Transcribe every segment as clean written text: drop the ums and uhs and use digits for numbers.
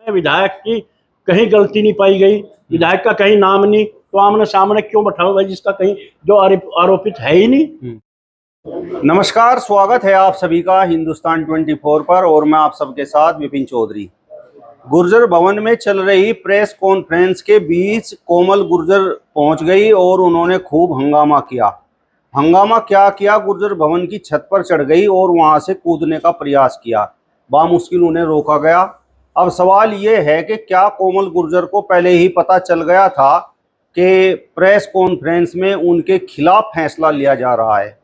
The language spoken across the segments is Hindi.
विधायक की कहीं गलती नहीं पाई गई, विधायक का कहीं नाम नहीं, तो आमने सामने क्यों बैठाओ भाई जिसका कहीं जो आरोपित है ही नहीं। नमस्कार, स्वागत है आप सभी का हिंदुस्तान 24 पर और मैं आप सबके साथ विपिन चौधरी। गुर्जर भवन में चल रही प्रेस कॉन्फ्रेंस के बीच कोमल गुर्जर पहुंच गई और उन्होंने खूब हंगामा किया। हंगामा क्या किया, गुर्जर भवन की छत पर चढ़ गई और वहां से कूदने का प्रयास किया। बामुश्किल उन्हें रोका गया। अब सवाल ये है कि क्या कोमल गुर्जर को पहले ही पता चल गया था कि प्रेस कॉन्फ्रेंस में उनके खिलाफ फैसला लिया जा रहा है।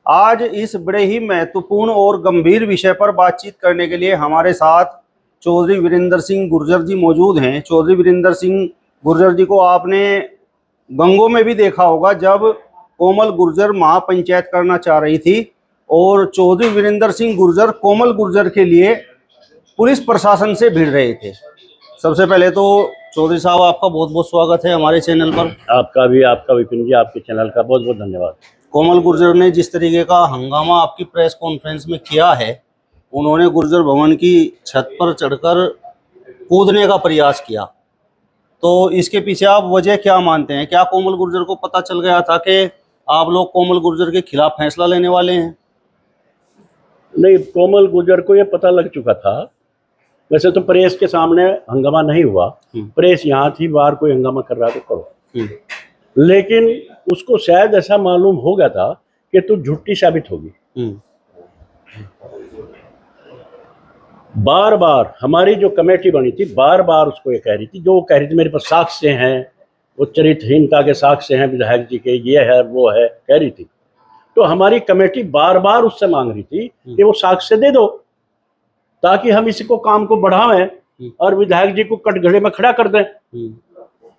आज इस बड़े ही महत्वपूर्ण और गंभीर विषय पर बातचीत करने के लिए हमारे साथ चौधरी वीरेंद्र सिंह गुर्जर जी मौजूद हैं। चौधरी वीरेंद्र सिंह गुर्जर जी को आपने गंगों में भी देखा होगा जब कोमल गुर्जर महापंचायत करना चाह रही थी, और चौधरी वीरेंद्र सिंह गुर्जर कोमल गुर्जर के लिए पुलिस प्रशासन से भिड़ रहे थे। सबसे पहले तो चौधरी साहब, आपका बहुत बहुत स्वागत है हमारे चैनल पर। आपका भी, आपका विपिन जी, आपके चैनल का बहुत बहुत धन्यवाद। कोमल गुर्जर ने जिस तरीके का हंगामा आपकी प्रेस कॉन्फ्रेंस में किया है, उन्होंने गुर्जर भवन की छत पर चढ़कर कूदने का प्रयास किया, तो इसके पीछे आप वजह क्या मानते हैं? क्या कोमल गुर्जर को पता चल गया था कि आप लोग कोमल गुर्जर के खिलाफ फैसला लेने वाले हैं? नहीं, कोमल गुर्जर को ये पता लग चुका था। वैसे तो प्रेस के सामने हंगामा नहीं हुआ, प्रेस यहाँ थी, बाहर कोई हंगामा कर रहा तो करो, लेकिन उसको शायद ऐसा मालूम हो गया था कि तू झूठी साबित होगी। बार बार हमारी जो कमेटी बनी थी, बार बार उसको ये कह रही थी, जो वो कह रही थी मेरे पास साक्ष्य हैं, वो चरित्रहीनता के साक्ष्य हैं विधायक जी के, ये है वो है, कह रही थी। तो हमारी कमेटी बार बार उससे मांग रही थी कि वो साक्ष्य दे दो ताकि हम इसको काम को बढ़ावें और विधायक जी को कटघरे में खड़ा कर दें,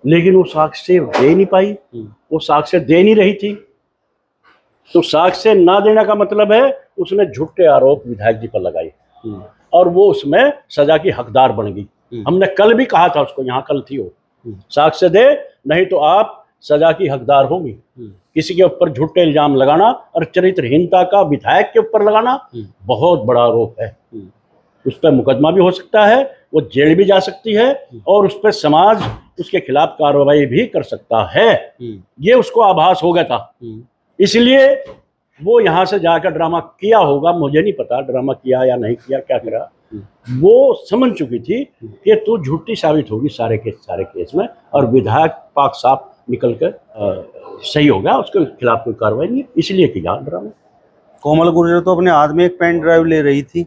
लेकिन वो साक्ष्य दे नहीं पाई, वो साक्ष्य दे नहीं रही थी। तो साक्ष्य ना देने का मतलब है उसने झूठे आरोप विधायक जी पर लगाए और वो उसमें सजा की हकदार बन गई। हमने कल भी कहा था उसको, यहाँ कल थी वो, साक्ष्य दे नहीं तो आप सजा की हकदार होगी। किसी के ऊपर झूठे इल्जाम लगाना और चरित्रहीनता का विधायक के ऊपर लगाना बहुत बड़ा आरोप है। उस पर मुकदमा भी हो सकता है, वो जेल भी जा सकती है और उस पर समाज उसके खिलाफ कार्रवाई भी कर सकता है। ये उसको आभास हो गया था, इसलिए वो यहाँ से जाकर ड्रामा किया होगा, मुझे नहीं पता ड्रामा किया या नहीं किया, क्या करा। वो समझ चुकी थी कि तू झूठी साबित होगी सारे केस में और विधायक पाक साफ निकल कर सही होगा, उसके खिलाफ कोई कार्रवाई नहीं, इसलिए किया ड्रामा। कोमल गुर्जर तो अपने हाथ में एक पेन ड्राइव ले रही थी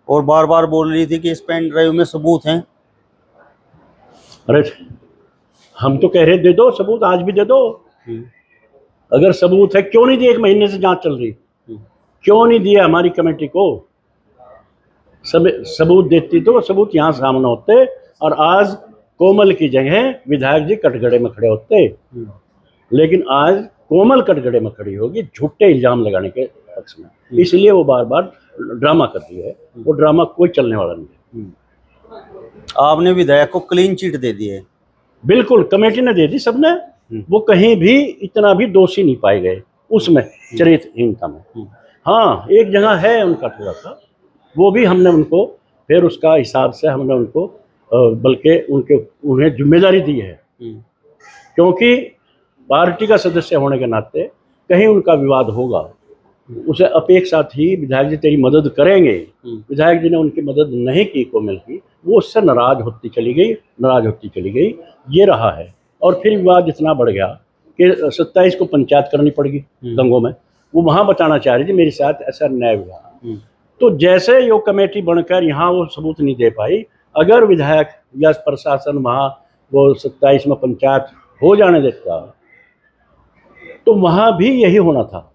और बार बार बोल रही थी कि इस पेन ड्राइव में सबूत हैं। अरे हम तो कह रहे दे दो सबूत, आज भी दे दो। अगर सबूत है क्यों नहीं दिए? 1 महीने से जांच चल रही, क्यों नहीं दिया हमारी कमेटी को? सबूत देती तो सबूत यहाँ सामने होते और आज कोमल की जगह विधायक जी कटघरे में खड़े होते, लेकिन आज कोमल कटघरे में खड़ी होगी झूठे इल्जाम लगाने के पक्ष में। इसलिए वो बार बार ड्रामा कर रही है, वो ड्रामा कोई चलने वाला नहीं है। आपने विधायक को क्लीन चिट दे दी है? बिल्कुल, कमेटी ने दे दी, सबने। वो कहीं भी इतना भी दोषी नहीं पाए गए उसमें चरित्रहीनता में। हाँ, एक जगह है उनका थोड़ा सा, वो भी हमने उनको फिर उसका हिसाब से हमने उनको बल्कि उन्हें जिम्मेदारी दी है, क्योंकि पार्टी का सदस्य होने के नाते कहीं उनका विवाद होगा, उसे अपेक्षा थी विधायक जी तेरी मदद करेंगे। विधायक जी ने उनकी मदद नहीं की, कोमल की, वो उससे नाराज होती चली गई, ये रहा है। और फिर विवाद इतना बढ़ गया कि 27 को पंचायत करनी पड़ेगी गंगों में, वो वहाँ बताना चाह रही थी मेरे साथ ऐसा न्याय हुआ। तो जैसे यो कमेटी बनकर यहाँ वो सबूत नहीं दे पाई, अगर विधायक या प्रशासन वहाँ वो 27 में पंचायत हो जाने देता तो वहाँ भी यही होना था।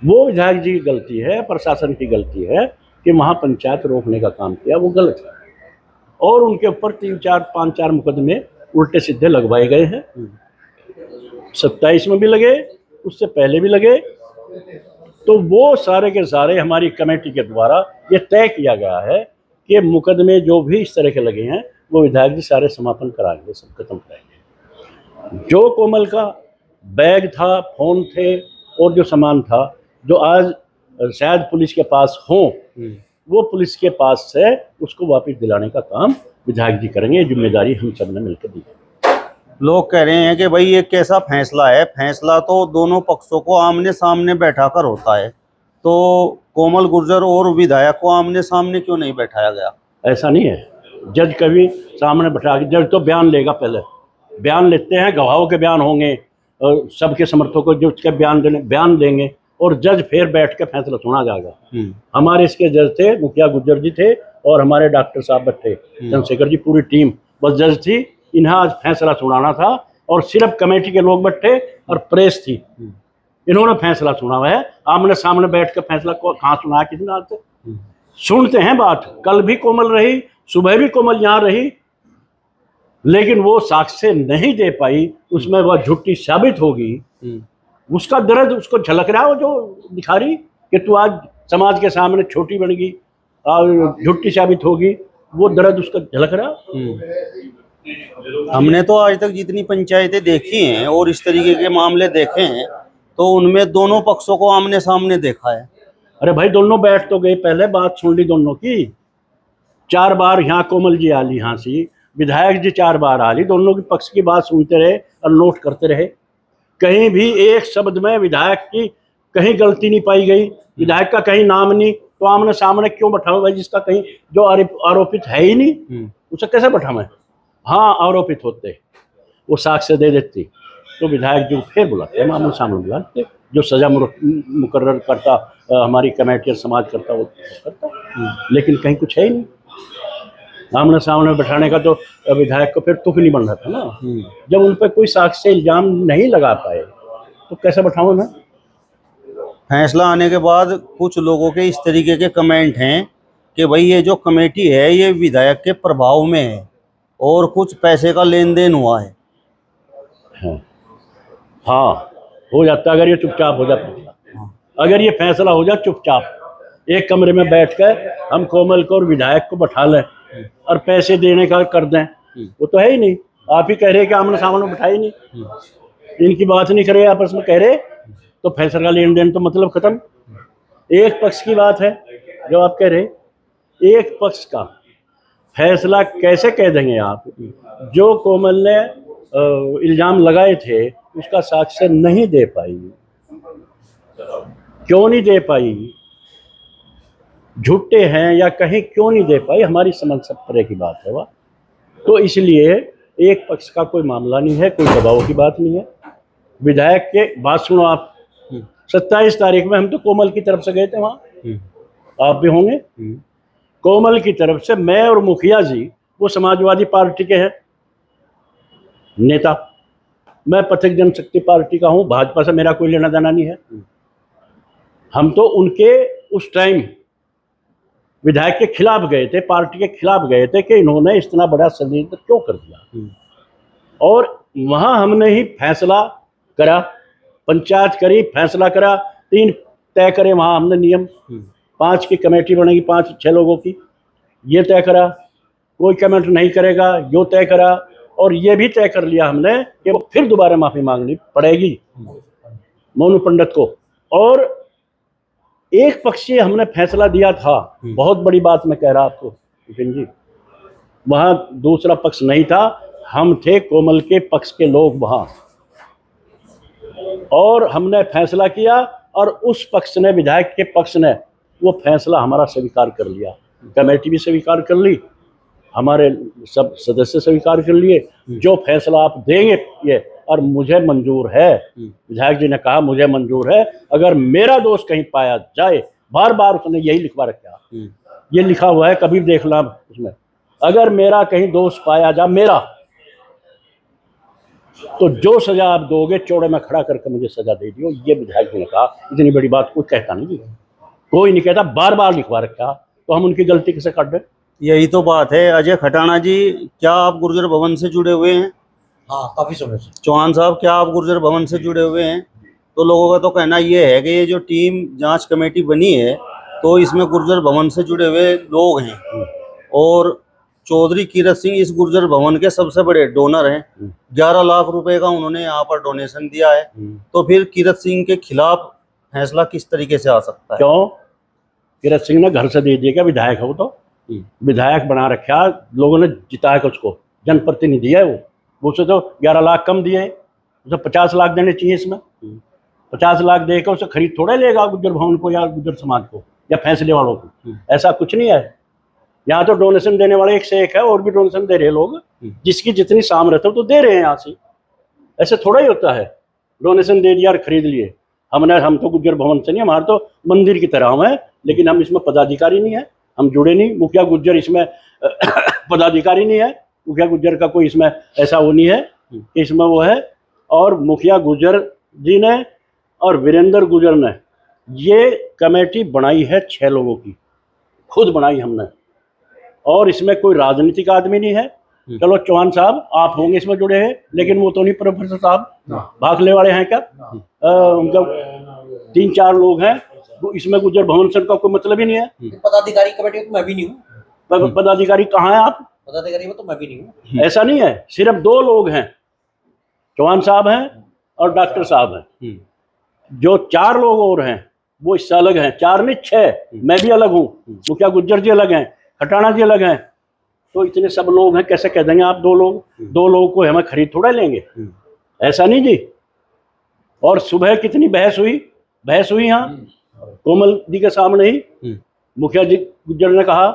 वो विधायक जी की गलती है, प्रशासन की गलती है कि वहाँ पंचायत रोकने का काम किया, वो गलत है। और उनके ऊपर 3-4-5-4 मुकदमे उल्टे सीधे लगवाए गए हैं, 27 में भी लगे, उससे पहले भी लगे। तो वो सारे के सारे हमारी कमेटी के द्वारा ये तय किया गया है कि मुकदमे जो भी इस तरह के लगे हैं वो विधायक जी सारे समापन कराएंगे, सब खत्म कराएंगे। जो कोमल का बैग था, फोन थे और जो सामान था, जो आज शायद पुलिस के पास हो, वो पुलिस के पास से उसको वापस दिलाने का काम विधायक जी करेंगे। ये जिम्मेदारी हम सब ने मिलकर दी। लोग कह रहे हैं कि भाई ये कैसा फैसला है, फैसला तो दोनों पक्षों को आमने सामने बैठाकर होता है, तो कोमल गुर्जर और विधायक को आमने सामने क्यों नहीं बैठाया गया? ऐसा नहीं है, जज कभी सामने बैठा के, जज तो बयान लेगा, पहले बयान लेते हैं, गवाहों के बयान होंगे और सबके समर्थकों जो उसके बयान देंगे और जज फिर बैठ के फैसला सुना जाएगा। हमारे इसके जज थे, मुखिया गुर्जर जी थे और हमारे डॉक्टर साहब बैठे, चंद्रशेखर जी, पूरी टीम बस जज थी। इन्हें आज फैसला सुनाना था और सिर्फ कमेटी के लोग बैठे और प्रेस थी। इन्होंने फैसला सुना हुआ है, आमने सामने बैठ कर फैसला कहाँ सुना किसी ने आज तक? सुनते हैं बात, कल भी कोमल रही, सुबह भी कोमल यहाँ रही, लेकिन वो साक्ष्य नहीं दे पाई, उसमें वह झूठी साबित होगी। उसका दर्द उसको झलक रहा है, वो जो दिखा रही कि तू आज समाज के सामने छोटी बन गई और झूठी साबित होगी, वो दर्द उसका झलक रहा। हमने तो आज तक जितनी पंचायतें देखी हैं और इस तरीके के मामले देखे हैं, तो उनमें दोनों पक्षों को आमने सामने देखा है। अरे भाई, दोनों बैठ तो गए, पहले बात सुन ली दोनों की। 4 बार यहाँ कोमल जी आली, यहाँ से विधायक जी 4 बार आली, दोनों के पक्ष की बात सुनते रहे और नोट करते रहे। कहीं भी एक शब्द में विधायक की कहीं गलती नहीं पाई गई, विधायक का कहीं नाम नहीं, तो आमने सामने क्यों बैठाऊं भाई? जिसका कहीं जो आरोपित है ही नहीं, उसे कैसे बैठाऊं? हाँ, आरोपित होते वो साक्ष्य दे देती तो विधायक जी फिर बुलाते, मामूल सामने बुलाते, जो सजा मुकर्रर करता हमारी कमेटी और समाज करता वो करता। लेकिन कहीं कुछ है ही नहीं, आमने सामने बैठाने का तो विधायक को फिर तुक नहीं बन रहा था ना। जब उन पर कोई साक्ष्य इल्जाम नहीं लगा पाए तो कैसे बैठाऊं मैं? फैसला आने के बाद कुछ लोगों के इस तरीके के कमेंट हैं कि भाई ये जो कमेटी है ये विधायक के प्रभाव में है और कुछ पैसे का लेन देन हुआ है। हाँ, हो जाता अगर ये चुपचाप हो जाता। अगर ये फैसला हो जाए चुपचाप एक कमरे में बैठकर हम कोमल को और विधायक को बैठा लें और पैसे देने का कर दें, वो तो है ही नहीं। आप ही कह रहे कि आमने सामने बैठा ही नहीं, इनकी बात नहीं करे, आपस में कह रहे, तो फैसला लेन देन तो मतलब खत्म। एक पक्ष की बात है जो आप कह रहे, एक पक्ष का फैसला कैसे कह देंगे आप? जो कोमल ने इल्जाम लगाए थे उसका साक्ष्य नहीं दे पाई। क्यों नहीं दे पाई? झूठे हैं या कहीं क्यों नहीं दे पाई? हमारी समझ सब तरह की बात है वह। तो इसलिए एक पक्ष का कोई मामला नहीं है, कोई दबाव की बात नहीं है। विधायक के बात सुनो आप, 27 तारीख में हम तो कोमल की तरफ से गए थे वहाँ, आप भी होंगे। कोमल की तरफ से मैं और मुखिया जी, वो समाजवादी पार्टी के हैं नेता, मैं पथिक जनशक्ति पार्टी का हूँ, भाजपा से मेरा कोई लेना देना नहीं है। हम तो उनके उस टाइम विधायक के खिलाफ गए थे, पार्टी के खिलाफ गए थे कि इन्होंने इतना बड़ा षड्यंत्र क्यों कर दिया। और वहाँ हमने ही फैसला करा, पंचायत करी, फैसला करा, 3 तय करे वहाँ हमने नियम, 5 की कमेटी बनेगी, 5-6 लोगों की, ये तय करा, कोई कमेंट नहीं करेगा, यो तय करा। और ये भी तय कर लिया हमने कि वो फिर दोबारा माफ़ी मांगनी पड़ेगी मोनू पंडित को। और एक पक्षीय हमने फैसला दिया था, बहुत बड़ी बात मैं कह रहा आपको विपिन जी, वहाँ दूसरा पक्ष नहीं था, हम थे कोमल के पक्ष के लोग वहाँ, और हमने फैसला किया और उस पक्ष ने, विधायक के पक्ष ने वो फैसला हमारा स्वीकार कर लिया। कमेटी भी स्वीकार कर ली, हमारे सब सदस्य स्वीकार कर लिए, जो फैसला आप देंगे ये, और मुझे मंजूर है। विधायक जी ने कहा मुझे मंजूर है, अगर मेरा दोष कहीं पाया जाए, बार बार उसने यही लिखवा रखा, ये लिखा हुआ है, कभी भी देखना उसमें, अगर मेरा कहीं दोष पाया जा मेरा, तो जो सजा आप दोगे चौड़े में खड़ा करके मुझे सजा दे दियो। ये विधायक जी ने कहा। इतनी बड़ी बात कोई कहता नहीं, कोई नहीं कहता, बार बार लिखवा रखा, तो हम उनकी गलती कैसे काट दें? यही तो बात है। अजय खटाना जी, क्या आप गुर्जर भवन से जुड़े हुए हैं? हाँ, काफी समय से। चौहान साहब, क्या आप गुर्जर भवन से जुड़े हुए हैं? तो लोगों का तो कहना ये है कि ये जो टीम जांच कमेटी बनी है तो इसमें गुर्जर भवन से जुड़े हुए लोग हैं और चौधरी कीरत सिंह इस गुर्जर भवन के सबसे बड़े डोनर हैं। 11 लाख रुपए का उन्होंने यहाँ पर डोनेशन दिया है। तो फिर कीरत सिंह के खिलाफ फैसला किस तरीके से आ सकता है? क्यों? किरत सिंह ने घर से दे दिया, विधायक है वो तो, विधायक बना रखा, लोगों ने जिताया कि उसको, जनप्रतिनिधि है वो उसे तो 11 लाख कम दिए, उसे 50 लाख देने चाहिए इसमें। 50 लाख देकर उसे खरीद थोड़ा लेगा गुज्जर भवन को या गुज्जर समाज को या फैसले वालों को, ऐसा कुछ नहीं है। यहाँ तो डोनेशन देने वाले एक से एक है, और भी डोनेशन दे रहे हैं लोग, जिसकी जितनी सामर्थ्य है तो दे रहे हैं यहाँ से। ऐसे थोड़ा ही होता है डोनेशन दे दिया और खरीद लिए। हम तो गुज्जर भवन से नहीं, हमारे तो मंदिर की तरह हम है, लेकिन हम इसमें पदाधिकारी नहीं है, हम जुड़े नहीं। मुखिया गुज्जर इसमें पदाधिकारी नहीं है, मुखिया गुज्जर का कोई इसमें ऐसा वो नहीं है, इसमें वो है। और मुखिया गुज्जर जी ने और वीरेंद्र गुज्जर ने ये कमेटी बनाई है 6 लोगों की, खुद बनाई हमने, और इसमें कोई राजनीतिक आदमी नहीं है। चलो चौहान साहब आप होंगे इसमें जुड़े हैं, लेकिन वो तो नहीं प्रोफेसर साहब, भागले वाले हैं क्या? उनका 3-4 लोग हैं, इसमें गुज्जर भवन से का कोई मतलब ही नहीं है। पदाधिकारी कमेटी में तो मैं भी नहीं हूँ। पदाधिकारी कहाँ है आप? पदाधिकारी में तो मैं भी नहीं हूँ। ऐसा नहीं है, सिर्फ 2 लोग हैं, चौहान साहब हैं और डॉक्टर साहब हैं। जो 4 लोग और हैं वो इससे अलग हैं, 4 नहीं 6, मैं भी अलग हूँ, मुखिया गुज्जर जी अलग हैं, खटाना जी अलग हैं। तो इतने सब लोग हैं, कैसे कह देंगे आप 2 लोग? 2 लोगों को हमें खरीद थोड़ा लेंगे, ऐसा नहीं जी। और सुबह कितनी बहस हुई यहाँ कोमल जी के सामने ही। मुखिया जी गुज्जर ने कहा,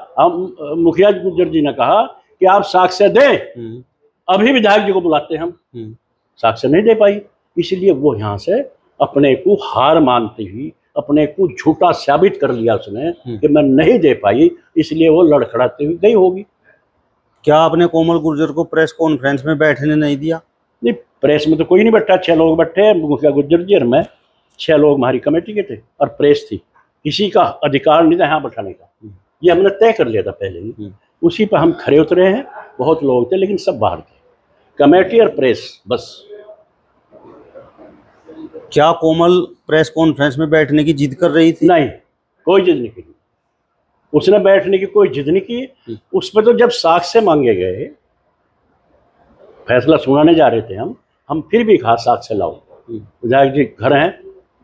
मुखिया गुज्जर जी ने कहा कि आप साक्ष्य दें, अभी विधायक जी को बुलाते हैं हम। साक्ष्य नहीं दे पाई, इसलिए वो यहाँ से अपने को हार मानती हुई, अपने को झूठा साबित कर लिया उसने कि मैं नहीं दे पाई, इसलिए वो लड़खड़ाती हुई गई होगी। क्या आपने कोमल गुर्जर को प्रेस कॉन्फ्रेंस में बैठने नहीं दिया? नहीं, प्रेस में तो कोई नहीं बैठा, 6 लोग बैठे, मुखिया गुज्जर जी और मैं, 6 लोग हमारी कमेटी के थे और प्रेस थी। किसी का अधिकार नहीं था यहाँ बैठाने का, ये हमने तय कर लिया था पहले ही। उसी पर हम खड़े उतरे हैं, बहुत लोग थे लेकिन सब बाहर थे, कमेटी और प्रेस बस। क्या कोमल प्रेस कॉन्फ्रेंस में बैठने की जिद कर रही थी? नहीं, कोई जिद नहीं की, उसने बैठने की कोई जिद नहीं की। उस पर तो जब साक्ष्य मांगे गए, फैसला सुनाने जा रहे थे हम फिर भी कहा साक्ष्य लाओ। विधायक जी घर हैं,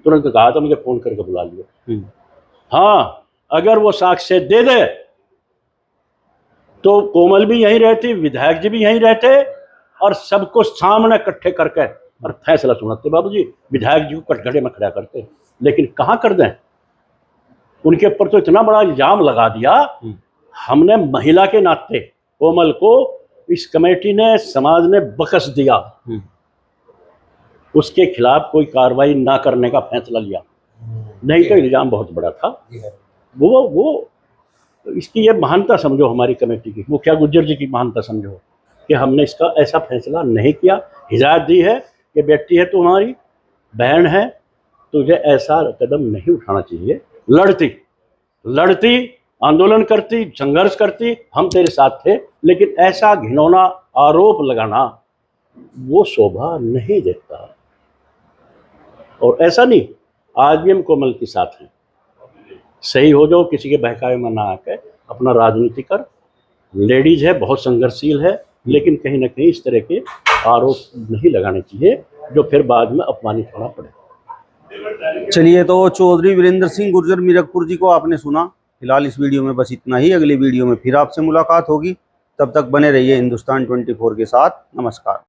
तुरंत कहा तो मुझे फोन करके बुला लिया। हाँ, अगर वो साक्ष्य दे दे तो कोमल भी यहीं रहती, विधायक जी भी यहीं रहते, और सबको सामने इकट्ठे करके और फैसला सुनाते। बाबूजी विधायक जी को कटघरे में खड़ा करते, लेकिन कहाँ कर दें, उनके ऊपर तो इतना बड़ा इल्जाम लगा दिया। हमने महिला के नाते कोमल को इस कमेटी ने, समाज ने बख्श दिया, उसके खिलाफ कोई कार्रवाई ना करने का फैसला लिया, नहीं तो इल्जाम बहुत बड़ा था। वो इसकी ये महानता समझो हमारी कमेटी की, मुखिया गुज्जर जी की महानता समझो कि हमने इसका ऐसा फैसला नहीं किया। हिदायत दी है कि बेटी है तुम्हारी, बहन है, तुझे ऐसा कदम नहीं उठाना चाहिए। लड़ती आंदोलन करती, संघर्ष करती, हम तेरे साथ थे, लेकिन ऐसा घिनौना आरोप लगाना वो शोभा नहीं देता। और ऐसा नहीं, आज भी हम कोमल के साथ हैं। सही हो जाओ, किसी के बहकावे में ना आके अपना राजनीति कर। लेडीज है, बहुत संघर्षशील है, लेकिन कहीं ना कहीं इस तरह के आरोप नहीं लगाने चाहिए जो फिर बाद में अपमानित होना पड़े। चलिए, तो चौधरी वीरेंद्र सिंह गुर्जर मीरकपुर जी को आपने सुना। फिलहाल इस वीडियो में बस इतना ही। अगली वीडियो में फिर आपसे मुलाकात होगी, तब तक बने रहिए हिंदुस्तान 24 के साथ। नमस्कार।